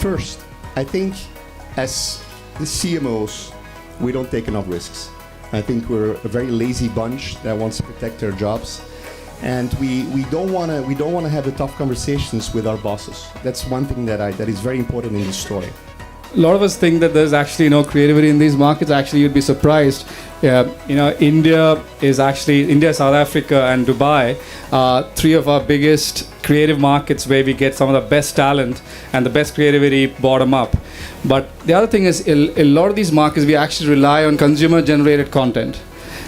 First, I think as the CMOs, we don't take enough risks. I think we're a very lazy bunch that wants to protect their jobs. And we don't want to have the tough conversations with our bosses. That's one thing that is very important in this story. A lot of us think that there's actually no creativity in these markets. Actually, you'd be surprised. India, South Africa, and Dubai are three of our biggest creative markets where we get some of the best talent and the best creativity bottom up. But the other thing is, a lot of these markets, we actually rely on consumer-generated content,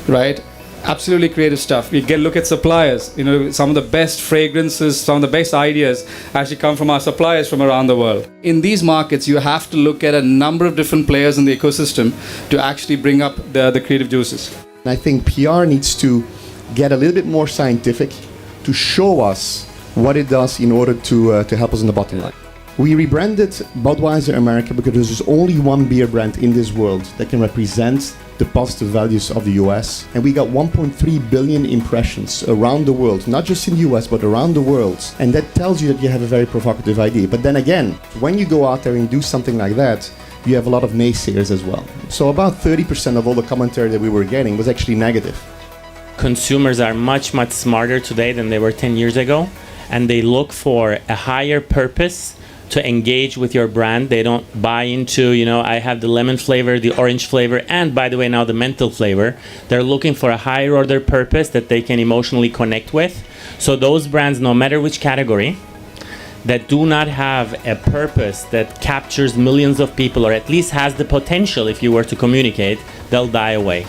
right? Absolutely creative stuff. We look at suppliers. Some of the best fragrances, some of the best ideas actually come from our suppliers from around the world. In these markets, you have to look at a number of different players in the ecosystem to actually bring up the creative juices. I think PR needs to get a little bit more scientific to show us what it does in order to help us in the bottom line. We rebranded Budweiser America because there's only one beer brand in this world that can represent the positive values of the US. And we got 1.3 billion impressions around the world, not just in the US, but around the world. And that tells you that you have a very provocative idea. But then again, when you go out there and do something like that, you have a lot of naysayers as well. So about 30% of all the commentary that we were getting was actually negative. Consumers are much, much smarter today than they were 10 years ago. And they look for a higher purpose to engage with your brand. They don't buy into, I have the lemon flavor, the orange flavor, and by the way, now the menthol flavor. They're looking for a higher order purpose that they can emotionally connect with. So those brands, no matter which category, that do not have a purpose that captures millions of people, or at least has the potential, if you were to communicate, they'll die away.